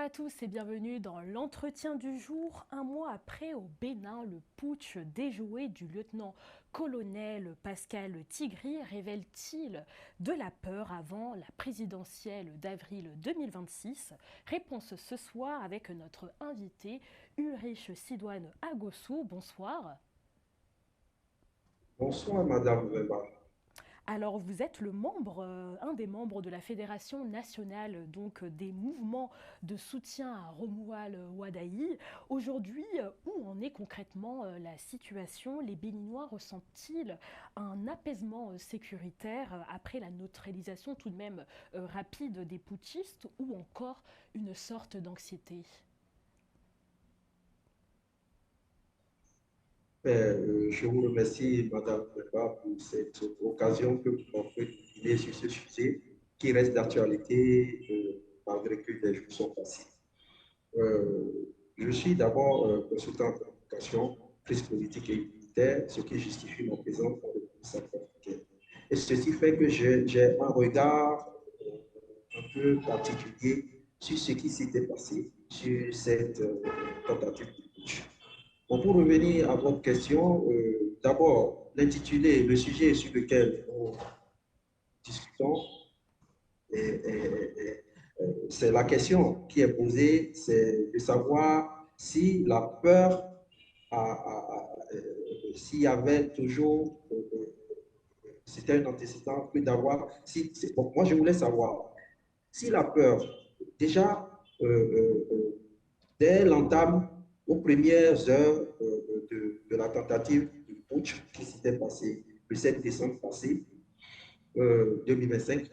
à tous et bienvenue dans l'entretien du jour. Un mois après, au Bénin, le putsch déjoué du lieutenant-colonel Pascal Tigri révèle-t-il de la peur avant la présidentielle d'avril 2026? Réponse ce soir avec notre invité Ulrich Sidoine Agossou. Bonsoir. Bonsoir, Madame Weber. Alors vous êtes un des membres de la Fédération nationale des mouvements de soutien à Romuald Wadaï. Aujourd'hui, où en est concrètement la situation? Les Béninois ressentent-ils un apaisement sécuritaire après la neutralisation tout de même rapide des putschistes ou encore une sorte d'anxiété? Je vous remercie, Madame Weber, pour cette occasion que vous m'offrez de dîner sur ce sujet qui reste d'actualité malgré que des jours sont passés. Je suis d'abord consultant en communication, crise politique et militaire, ce qui justifie mon présence dans le groupe centrafricain. Et ceci fait que j'ai un regard un peu particulier sur ce qui s'était passé sur cette tentative de putsch. Bon, pour revenir à votre question, d'abord, l'intitulé, le sujet sur lequel nous discutons, c'est la question qui est posée, c'est de savoir si la peur, s'il y avait toujours, c'était un antécédent que d'avoir, bon, moi je voulais savoir si la peur, déjà, dès l'entame, aux premières heures de la tentative de putsch qui s'était passée le 7 décembre passé, 2025,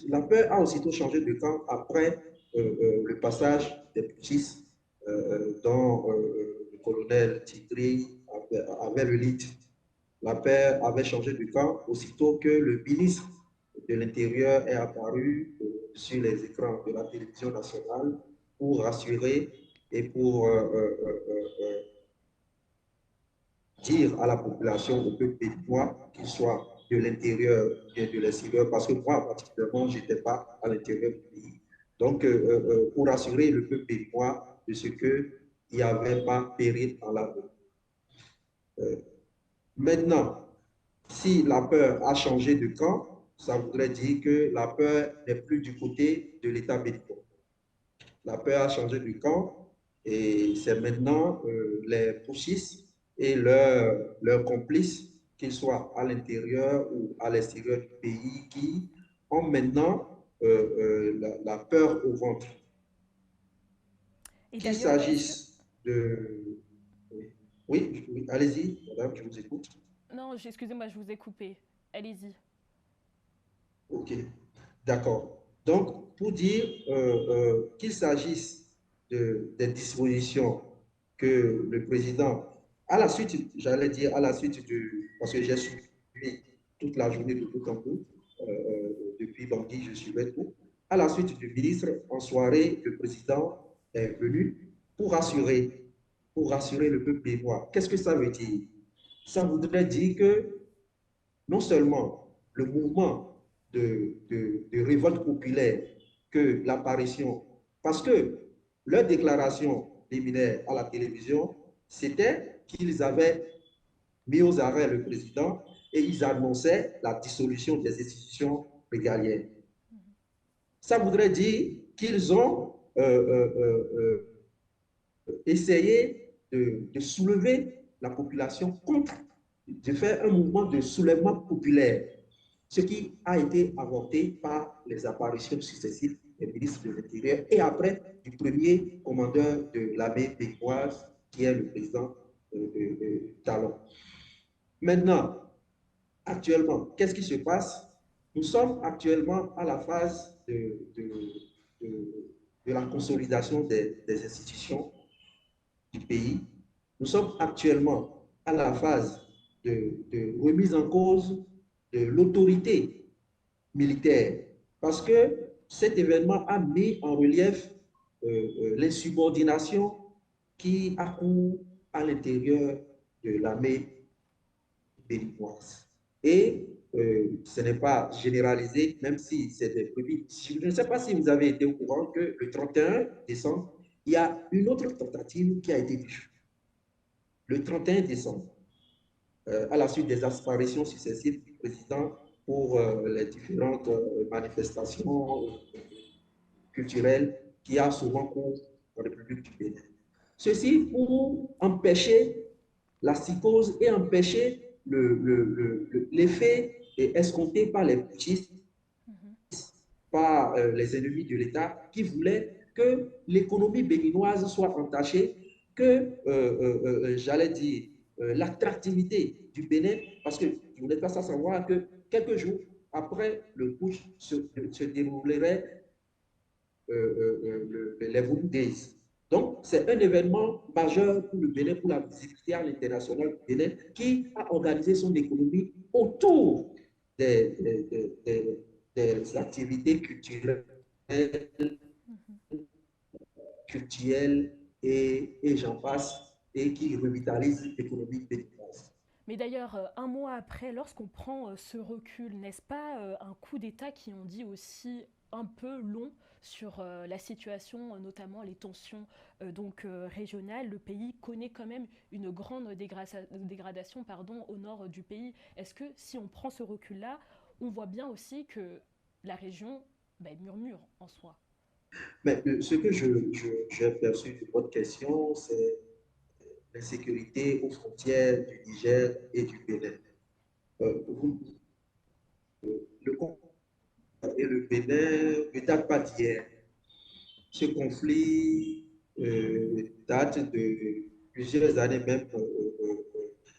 la peur a aussitôt changé de camp après le passage des putschistes dont le colonel Tigri avait le lead. La peur avait changé de camp aussitôt que le ministre de l'Intérieur est apparu sur les écrans de la télévision nationale pour rassurer et pour dire à la population, au peuple béninois, qu'il soit de l'intérieur et de l'extérieur, parce que moi, particulièrement, je n'étais pas à l'intérieur du pays. Donc, pour rassurer le peuple béninois de ce qu'il n'y avait pas péril en la rue. Maintenant, si la peur a changé de camp, ça voudrait dire que la peur n'est plus du côté de l'État béninois. La peur a changé de camp et c'est maintenant les putschistes et leurs complices, qu'ils soient à l'intérieur ou à l'extérieur du pays, qui ont maintenant la peur au ventre. Et Qu'il d'ailleurs, est-ce que... s'agisse de... Oui, oui, allez-y, madame, je vous écoute. Non, excusez-moi, je vous ai coupé. Allez-y. OK, d'accord. Donc, pour dire qu'il s'agisse des dispositions que le président, à la suite, j'allais dire, à la suite du, parce que j'ai suivi toute la journée de tout en tout, depuis Bangui, je suivais tout. À la suite du ministre, en soirée, le président est venu pour rassurer le peuple béninois. Qu'est-ce que ça veut dire? Ça voudrait dire que non seulement le mouvement de révolte populaire que l'apparition, parce que leur déclaration liminaire à la télévision, c'était qu'ils avaient mis aux arrêts le président et ils annonçaient la dissolution des institutions régaliennes. Ça voudrait dire qu'ils ont essayé de soulever la population contre, de faire un mouvement de soulèvement populaire, ce qui a été avorté par les apparitions successives des ministres de l'Intérieur et après du premier commandeur de l'armée béninoise, qui est le président Talon. Maintenant, actuellement, qu'est-ce qui se passe? Nous sommes actuellement à la phase de la consolidation des institutions du pays. Nous sommes actuellement à la phase de remise en cause de l'autorité militaire parce que cet événement a mis en relief l'insubordination qui accourt à l'intérieur de l'armée béninoise. Et ce n'est pas généralisé, même si c'est des brebis. Je ne sais pas si vous avez été au courant que le 31 décembre, il y a une autre tentative qui a été échouée. Le 31 décembre, à la suite des apparitions successives du président pour les différentes manifestations culturelles qui a souvent cours en République du Bénin. Ceci pour empêcher la psychose et empêcher l'effet escompté par les putschistes, par les ennemis de l'État qui voulaient que l'économie béninoise soit entachée, que, j'allais dire, l'attractivité du Bénin, parce que vous n'êtes pas sans savoir que quelques jours après le putsch se déroulerait les Voodoo Days. Donc, c'est un événement majeur pour le Bénin, pour la visibilité à l'international du Bénin, qui a organisé son économie autour des, des, des, des activités culturelles et j'en passe, et qui revitalisent l'économie béninoise. Mais d'ailleurs, un mois après, lorsqu'on prend ce recul, n'est-ce pas un coup d'État qui en dit aussi un peu long sur la situation, notamment les tensions régionales? Le pays connaît quand même une grande dégradation au nord du pays. Est-ce que si on prend ce recul-là, on voit bien aussi que la région murmure en soi? Mais ce que j'ai perçu de votre question, c'est l'insécurité aux frontières du Niger et du Bénin. Vous, le et le Bénin ne date pas d'hier. Ce conflit date de plusieurs années, même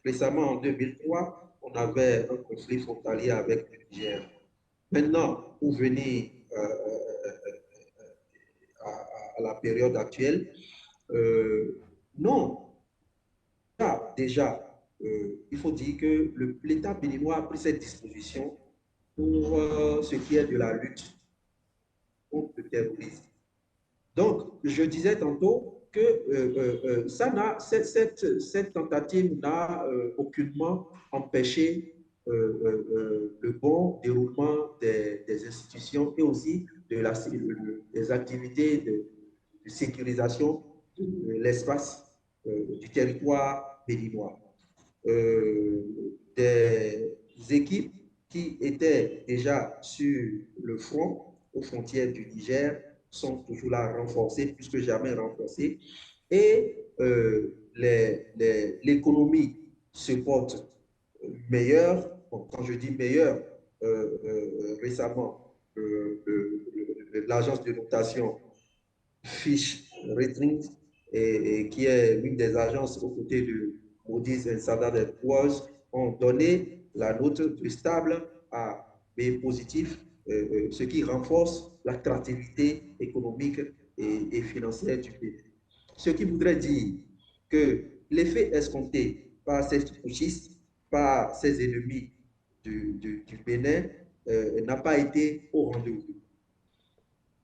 récemment en 2003, on avait un conflit frontalier avec le Niger. Maintenant, pour venir à la période actuelle, non, déjà, il faut dire que l'État béninois a pris cette disposition pour ce qui est de la lutte contre le terrorisme. Donc, je disais tantôt que cette tentative n'a aucunement empêché le bon déroulement des institutions et aussi des activités de sécurisation de l'espace du territoire béninois. Des équipes qui étaient déjà sur le front aux frontières du Niger sont toujours là renforcées, plus que jamais renforcées. Et l'économie se porte meilleure. Bon, quand je dis meilleure, récemment, l'agence de notation Fitch Ratings, et qui est l'une des agences aux côtés de Moody's et Standard Poor's, ont donné la note de stable à B positif, ce qui renforce l'attractivité économique et financière du pays. Ce qui voudrait dire que l'effet escompté par ces putschistes, par ces ennemis du Bénin, n'a pas été au rendez-vous.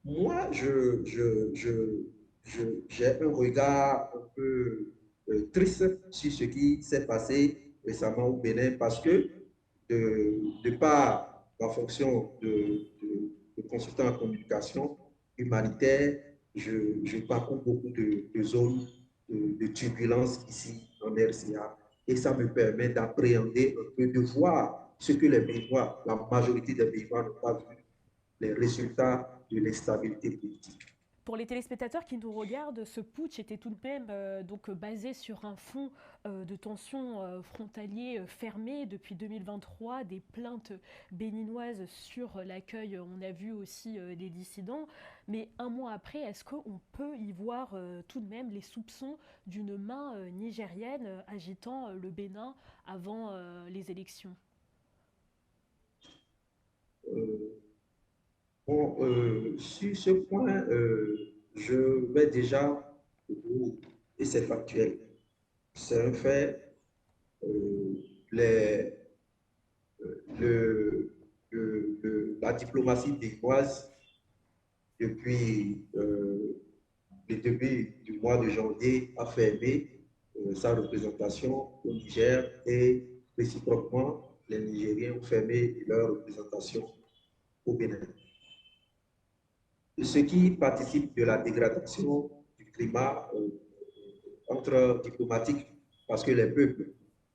Moi, j'ai un regard un peu triste sur ce qui s'est passé récemment au Bénin parce que de par ma fonction de consultant en communication humanitaire, je parcours beaucoup de zones de turbulence ici en RCA et ça me permet d'appréhender un peu, de voir ce que les Béninois, la majorité des Béninois n'ont pas vu, les résultats de l'instabilité politique. Pour les téléspectateurs qui nous regardent, ce putsch était tout de même basé sur un fond de tensions frontaliers fermées depuis 2023, des plaintes béninoises sur l'accueil, on a vu aussi des dissidents. Mais un mois après, est-ce qu'on peut y voir tout de même les soupçons d'une main nigérienne agitant le Bénin avant les élections? Bon, sur ce point, je vais déjà, et c'est factuel, c'est un fait, euh, les, la diplomatie béninoise, depuis le début du mois de janvier, a fermé sa représentation au Niger et réciproquement, les Nigériens ont fermé leur représentation au Bénin. Ce qui participe de la dégradation du climat entre diplomatiques, parce que les peuples,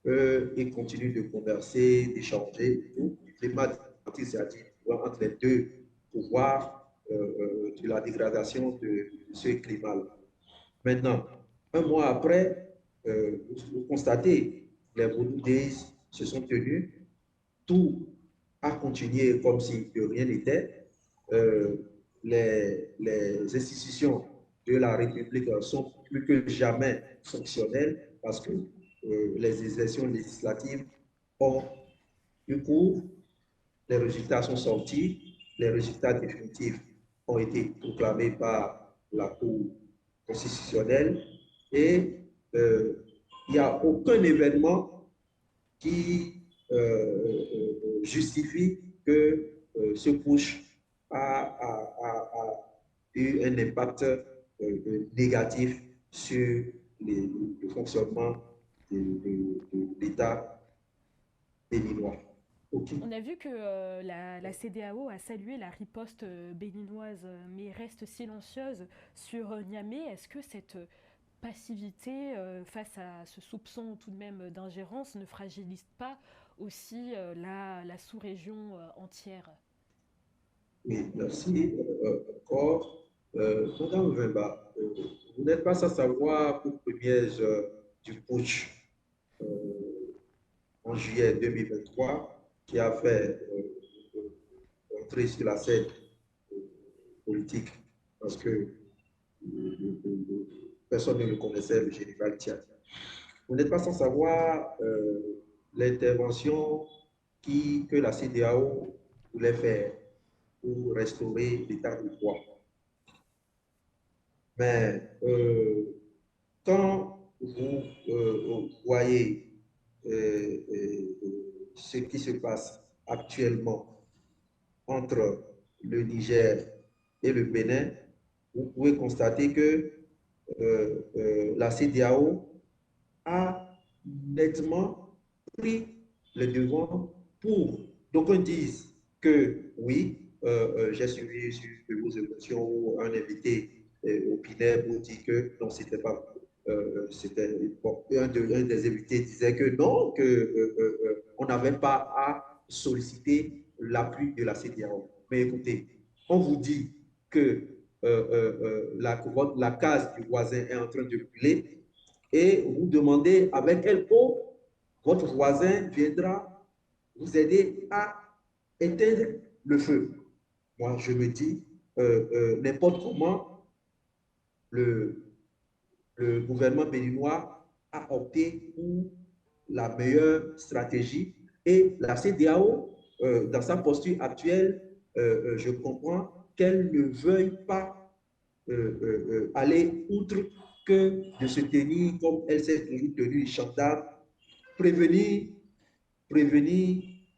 ils continuent de converser, d'échanger, tout. Le climat diplomatique, c'est-à-dire entre les deux pouvoirs de la dégradation de ce climat-là. Maintenant, un mois après, vous constatez, les Vodou Days se sont tenus, tout a continué comme si de rien n'était. Les institutions de la République sont plus que jamais fonctionnelles parce que les élections législatives ont eu cours, les résultats sont sortis, les résultats définitifs ont été proclamés par la Cour constitutionnelle et il n'y a aucun événement qui justifie que ce push a eu un impact négatif sur le fonctionnement de l'État béninois. Okay. On a vu que la CEDEAO a salué la riposte béninoise, mais reste silencieuse sur Niamey. Est-ce que cette passivité face à ce soupçon tout de même d'ingérence ne fragilise pas aussi la sous-région entière? Oui, merci. Encore, Madame Vemba, vous n'êtes pas sans savoir pour première du putsch en juillet 2023 qui a fait entrer sur la scène politique parce que personne ne le connaissait, le général Thiat. Vous n'êtes pas sans savoir l'intervention que la CEDEAO voulait faire pour restaurer l'état de droit. Mais quand vous voyez ce qui se passe actuellement entre le Niger et le Bénin, vous pouvez constater que la CEDEAO a nettement pris le devant pour. D'aucuns disent que oui, j'ai suivi sur vos émotions où un invité opinait pour dire que non, c'était pas. C'était bon, un des invités disait que non, on n'avait pas à solliciter l'appui de la CEDEAO. Mais écoutez, on vous dit que la case du voisin est en train de brûler et vous demandez avec quelle eau votre voisin viendra vous aider à éteindre le feu. Moi, je me dis, n'importe comment, le gouvernement béninois a opté pour la meilleure stratégie et la CEDEAO, dans sa posture actuelle, je comprends qu'elle ne veuille pas aller outre que de se tenir comme elle s'est toujours tenue gendarme, prévenir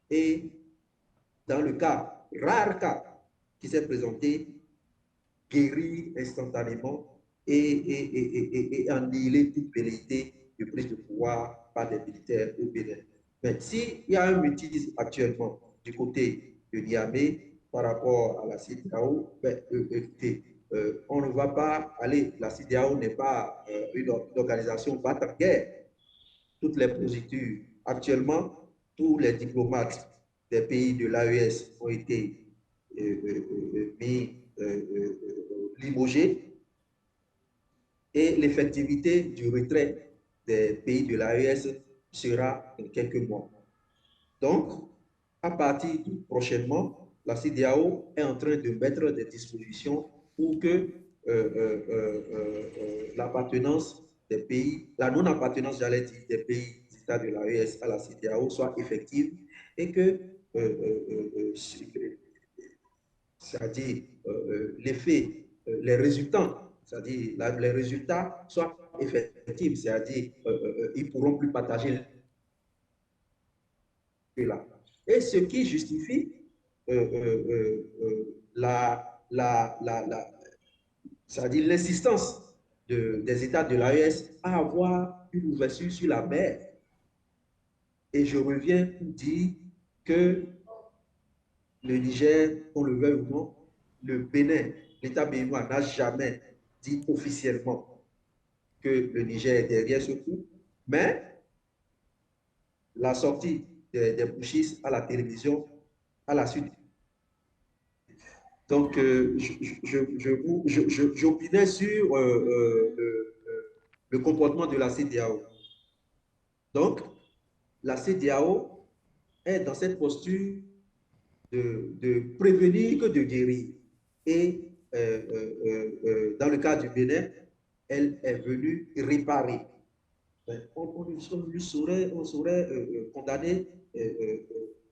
et dans le rare cas qui s'est présenté, guérir instantanément et annihiler toute velléité de prise de pouvoir par des militaires au Bénin. Mais s'il y a un mutisme actuellement du côté de Niamey par rapport à la CEDEAO, ben, écoutez, on ne va pas aller, la CEDEAO n'est pas une organisation batte en guerre. Toutes les procédures, actuellement, tous les diplomates des pays de l'AES ont été mis limogés et l'effectivité du retrait des pays de l'AES sera dans quelques mois. Donc, à partir de prochainement, la CEDEAO est en train de mettre des dispositions pour que l'appartenance des pays, la non-appartenance, j'allais dire, des pays États de l'AES à la CEDEAO soit effective et que, c'est-à-dire l'effet, les résultats, c'est-à-dire les résultats soient effectifs, c'est-à-dire ils pourront plus partager là. Et ce qui justifie c'est-à-dire l'insistance des États de l'AES à avoir une ouverture sur la mer. Et je reviens pour dire que le Niger, qu'on le veuille ou non, le Bénin, l'État béninois n'a jamais dit officiellement que le Niger est derrière ce coup, mais la sortie des Bouchis à la télévision à la suite. Donc, j'opinais sur le comportement de la CEDEAO. Donc, la CEDEAO est dans cette posture de prévenir que de guérir. Et dans le cas du Bénin, elle est venue réparer. On saurait condamner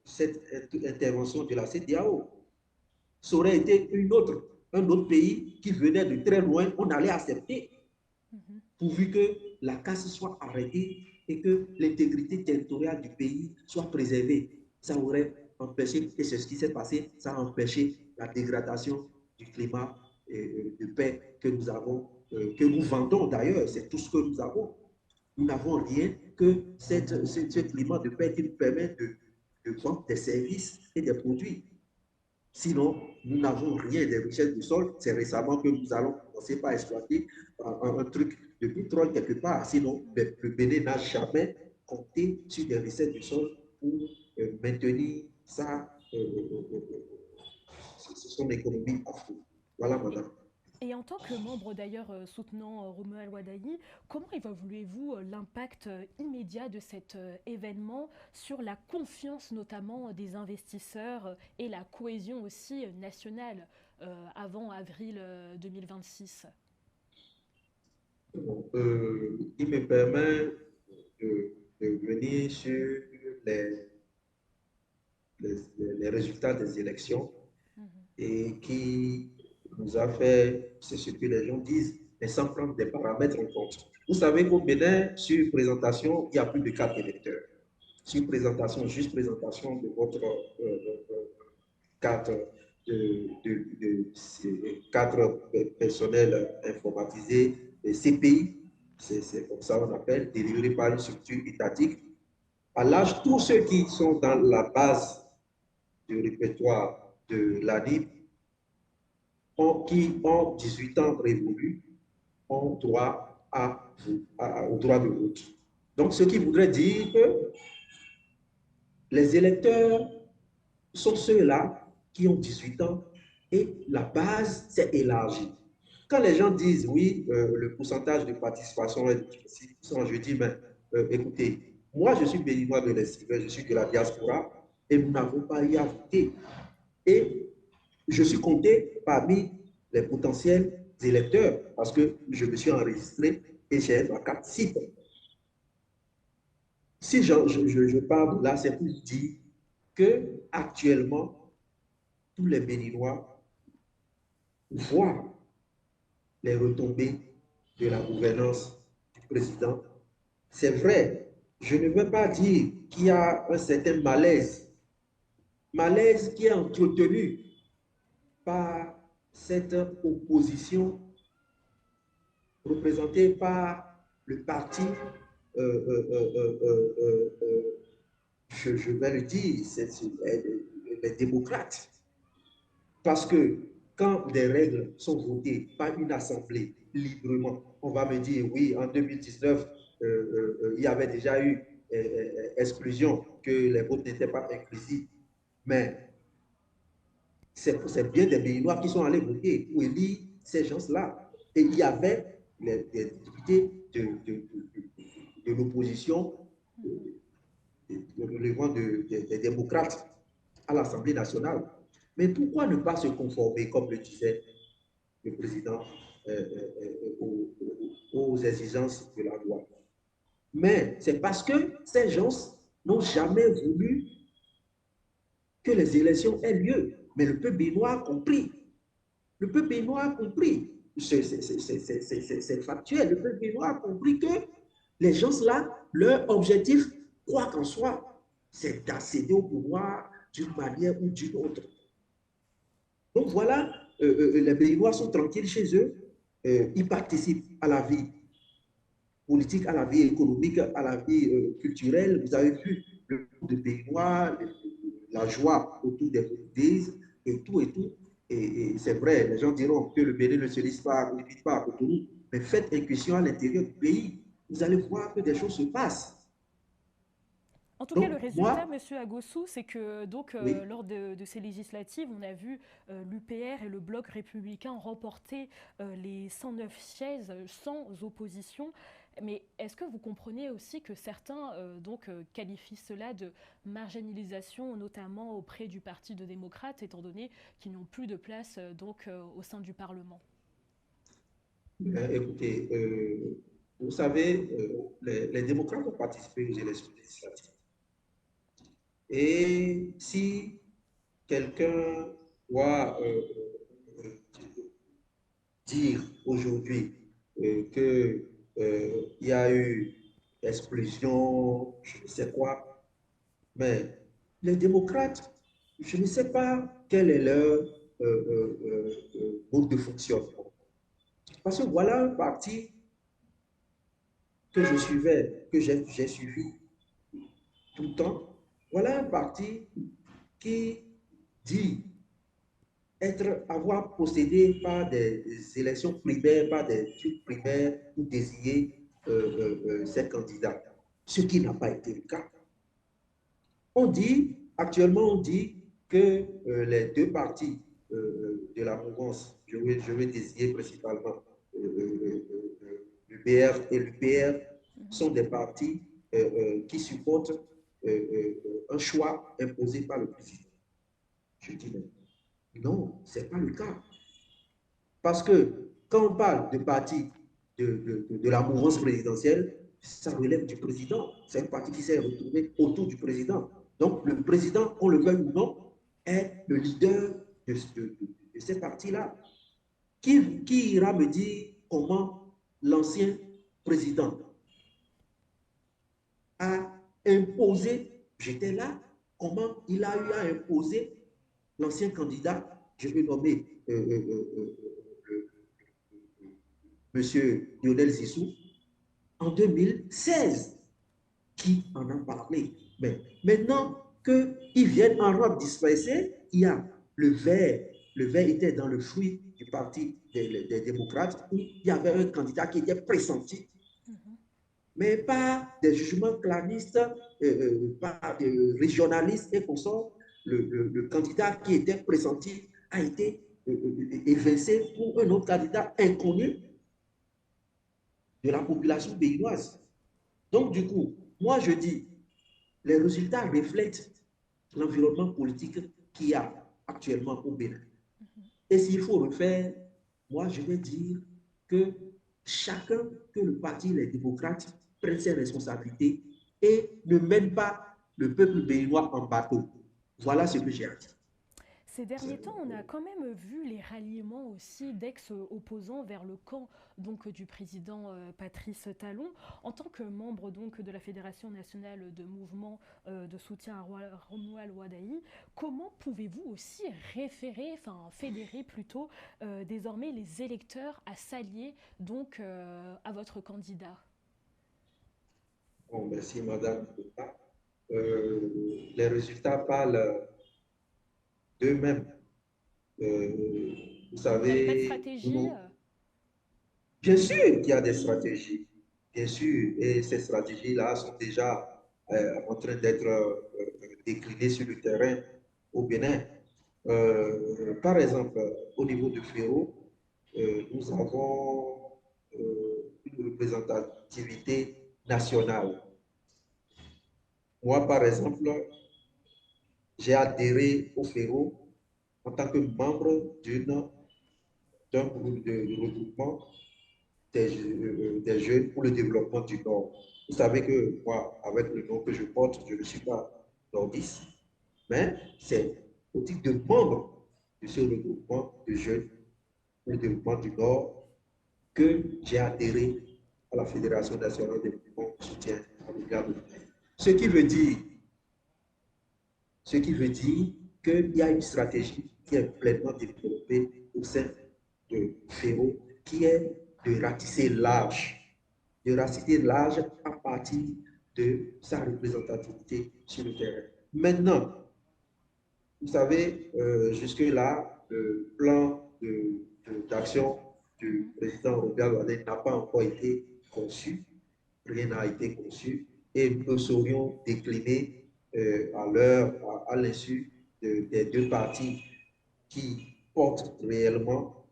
cette intervention de la CEDEAO. Ça aurait été un autre pays qui venait de très loin, on allait accepter, pourvu que la casse soit arrêtée et que l'intégrité territoriale du pays soit préservée. Ça aurait empêché, et c'est ce qui s'est passé, ça a empêché la dégradation du climat de paix que nous avons, que nous vendons d'ailleurs, c'est tout ce que nous avons. Nous n'avons rien que ce climat de paix qui nous permet de vendre des services et des produits. Sinon, nous n'avons rien des richesses du sol. C'est récemment que nous allons commencer par exploiter un truc de pétrole quelque part. Sinon, le Bénin n'a jamais compté sur des richesses du sol pour maintenir son économie à flot. Voilà, madame. Et en tant que membre d'ailleurs soutenant Romuald Wadaï, comment évaluez-vous l'impact immédiat de cet événement sur la confiance notamment des investisseurs et la cohésion aussi nationale avant avril 2026? Il me permet de venir sur les, les résultats des élections et qui nous a fait, c'est ce que les gens disent, mais sans prendre des paramètres en compte. Vous savez qu'au Bénin, sur présentation, il y a plus de 4 électeurs. Sur présentation, juste présentation de votre carte quatre personnels informatisés, CPI, c'est comme ça qu'on appelle, délivrés par une structure étatique. À l'âge, tous ceux qui sont dans la base du répertoire de l'ANIP, qui ont 18 ans révolus, ont droit au droit de vote. Donc, ce qui voudrait dire que les électeurs sont ceux-là qui ont 18 ans et la base s'est élargie. Quand les gens disent oui, le pourcentage de participation est de 6%, je dis, mais écoutez, moi je suis béninois de l'Est, je suis de la diaspora et nous n'avons pas eu à voter. Et je suis compté parmi les potentiels électeurs parce que je me suis enregistré et j'ai ma carte cible. Si je parle là, c'est pour dire que actuellement, tous les Béninois voient les retombées de la gouvernance du président. C'est vrai, je ne veux pas dire qu'il y a un certain malaise, malaise qui est entretenu par cette opposition représentée par le parti, je vais le dire, c'est les démocrates. Parce que quand des règles sont votées par une assemblée librement, on va me dire, oui, en 2019, il y avait déjà eu exclusion, que les votes n'étaient pas inclusifs. Mais c'est bien des Béninois qui sont allés voter pour élire ces gens-là. Et il y avait les députés de l'opposition relevant des démocrates à l'Assemblée nationale. Mais pourquoi ne pas se conformer, comme le disait le président, aux exigences de la loi? Mais c'est parce que ces gens n'ont jamais voulu que les élections aient lieu. Mais le peuple béninois a compris. Le peuple béninois a compris. C'est factuel. Le peuple béninois a compris que les gens-là, leur objectif, quoi qu'en soit, c'est d'accéder au pouvoir d'une manière ou d'une autre. Donc voilà, les Béninois sont tranquilles chez eux, ils participent à la vie politique, à la vie économique, à la vie culturelle. Vous avez vu le de Béninois, la joie autour des Burundaises, et tout et tout. Et c'est vrai, les gens diront que le Bénin ne se lise pas, ne vit pas à Cotonou, mais faites incursion à l'intérieur du pays. Vous allez voir que des choses se passent. En tout cas, le Donc, résultat, moi, Monsieur Agossou, c'est que donc oui, lors de ces législatives, on a vu l'UPR et le Bloc républicain remporter les 109 sièges sans opposition. Mais est-ce que vous comprenez aussi que certains qualifient cela de marginalisation, notamment auprès du Parti de démocrates, étant donné qu'ils n'ont plus de place au sein du Parlement? écoutez, vous savez, les démocrates ont participé aux élections législatives. Et si quelqu'un doit dire aujourd'hui qu'il y a eu explosion, je ne sais quoi, mais les démocrates, je ne sais pas quel est leur mode de fonctionnement. Parce que voilà un parti que je suivais, que j'ai suivi tout le temps. Voilà un parti qui dit avoir procédé par des élections primaires, par des trucs primaires pour désigner ses candidats, ce qui n'a pas été le cas. On dit, actuellement, on dit que les deux partis de la mouvance, je vais désigner principalement l'UPR et l'UPR, sont des partis qui supportent un choix imposé par le président. Je dis non, ce n'est pas le cas. Parce que quand on parle de parti de la mouvance présidentielle, ça relève du président. C'est un parti qui s'est retrouvé autour du président. Donc, le président, qu'on le veuille ou non, est le leader de ces partis-là. Qui ira me dire comment l'ancien président a imposé, j'étais là, comment il a eu à imposer l'ancien candidat, je vais nommer M. Lionel Zissou, en 2016, qui en a parlé. Mais maintenant qu'ils viennent en robe dispersée, il y a le vert. Le vert était dans le fruit du parti des démocrates, où il y avait un candidat qui était pressenti, mais pas des jugements clanistes, pas régionalistes et consorts. Le candidat qui était pressenti a été évincé pour un autre candidat inconnu de la population béninoise. Donc, du coup, moi, je dis, les résultats reflètent l'environnement politique qu'il y a actuellement au Bénin. Et s'il faut refaire, moi, je vais dire que chacun, que le parti, les démocrates, prenne ses responsabilités et ne mène pas le peuple béninois en bateau. Voilà ce que j'ai à dire. Ces derniers temps, on a quand même vu les ralliements aussi d'ex-opposants vers le camp du président Patrice Talon. En tant que membre de la Fédération nationale de mouvement de soutien à Romuald Wadaï, comment pouvez-vous aussi fédérer plutôt désormais les électeurs à s'allier à votre candidat? Bon, merci, madame. Les résultats parlent d'eux-mêmes. Vous Donc vous n'avez pas de savez, stratégie bien sûr qu'il y a des stratégies, bien sûr, et ces stratégies-là sont déjà en train d'être déclinées sur le terrain au Bénin. Par exemple, au niveau de Féro, nous avons une représentativité nationale. Moi, par exemple, j'ai adhéré au Féro en tant que membre d'un groupe de regroupement des jeunes pour le développement du Nord. Vous savez que moi, avec le nom que je porte, je ne suis pas nordiste, mais c'est au titre de membre de ce regroupement de jeunes pour le développement du Nord que j'ai adhéré à la Fédération nationale des mouvements de soutien à l'égard de l'Ukraine. Ce qui veut dire, ce qui veut dire qu'il y a une stratégie qui est pleinement développée au sein de FERO, qui est de ratisser large à partir de sa représentativité sur le terrain. Maintenant, vous savez, jusque-là, le plan d'action du président Robert Wade n'a pas encore été conçu, rien n'a été conçu, et nous serions déclinés à l'insu des deux partis qui portent réellement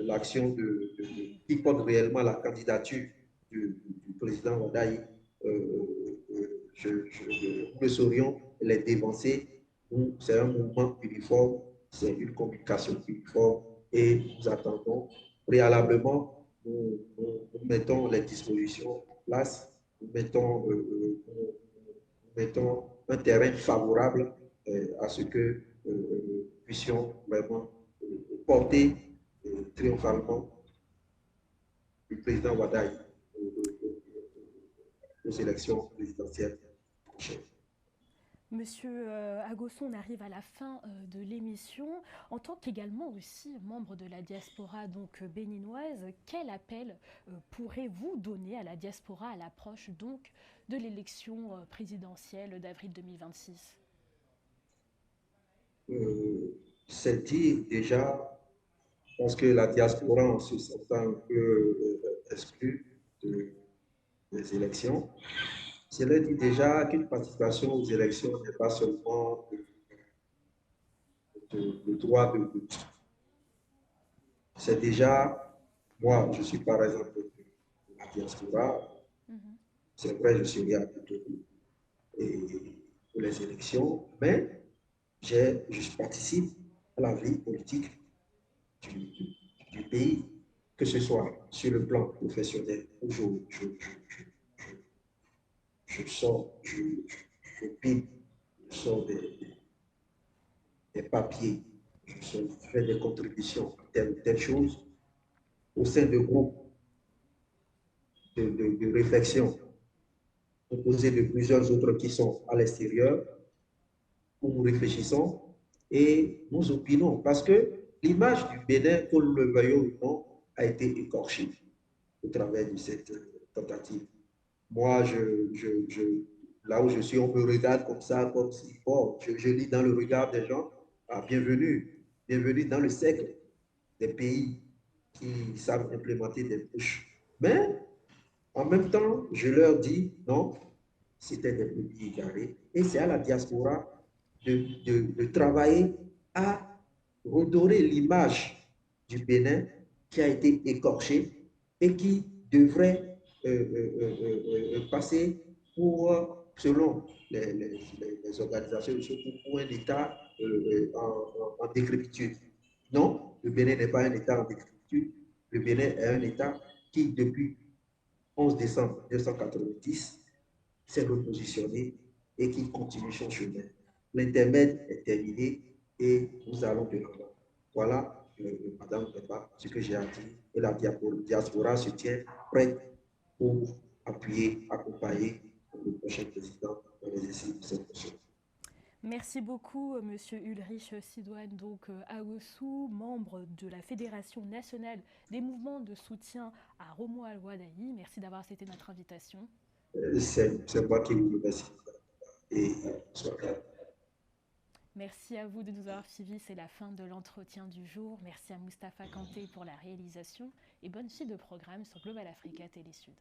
l'action qui portent réellement la candidature du président Wadaï. Nous ne saurions les dévancer. C'est un mouvement uniforme, c'est une communication uniforme et nous attendons préalablement, nous mettons les dispositions en place, nous mettons un terrain favorable à ce que nous puissions vraiment porter triomphalement le président Wadaï aux élections présidentielles prochaines. Monsieur Agosson, on arrive à la fin de l'émission. En tant qu'également aussi membre de la diaspora donc béninoise, quel appel pourrez-vous donner à la diaspora à l'approche donc de l'élection présidentielle d'avril 2026? C'est dit déjà, parce que la diaspora en se sentant un peu exclue des élections, cela dit déjà qu'une participation aux élections n'est pas seulement le droit de vote. C'est déjà, moi, je suis par exemple de la diaspora, c'est vrai, je suis à Cotonou pour les élections, mais je participe à la vie politique du pays, que ce soit sur le plan professionnel, où je sors, je pile, je sors des papiers, je fais des contributions à telle ou telle chose au sein de groupes de réflexion composés de plusieurs autres qui sont à l'extérieur, où nous réfléchissons et nous opinons. Parce que l'image du Bénin, qu'on le veuille ou non, a été écorchée au travers de cette tentative. Moi, là où je suis, on me regarde comme ça, comme si, bon, je lis dans le regard des gens, ah, bienvenue, bienvenue dans le cercle des pays qui savent implémenter des push. Mais en même temps, je leur dis non, c'était des petits égarés. Et c'est à la diaspora de travailler à redorer l'image du Bénin qui a été écorchée et qui devrait passer pour, selon les organisations, pour un État en décrépitude. Non, le Bénin n'est pas un État en décrépitude. Le Bénin est un État qui, depuis 11 décembre 1990, s'est repositionné et qui continue son chemin. L'intermède est terminé et nous allons de l'avant. Voilà, Madame Bemba, ce que j'ai à dire. Et la diaspora se tient prête pour appuyer, accompagner le prochain président dans l'exercice de cette fonction. Merci beaucoup, Monsieur Ulrich Sidouane, donc Agossou, membre de la Fédération nationale des mouvements de soutien à Romuald Wadaï. Merci d'avoir accepté notre invitation. C'est moi qui vous remercie. Et merci à vous de nous avoir suivis. C'est la fin de l'entretien du jour. Merci à Mustapha Kanté pour la réalisation et bonne suite de programme sur Global Africa Télé Sud.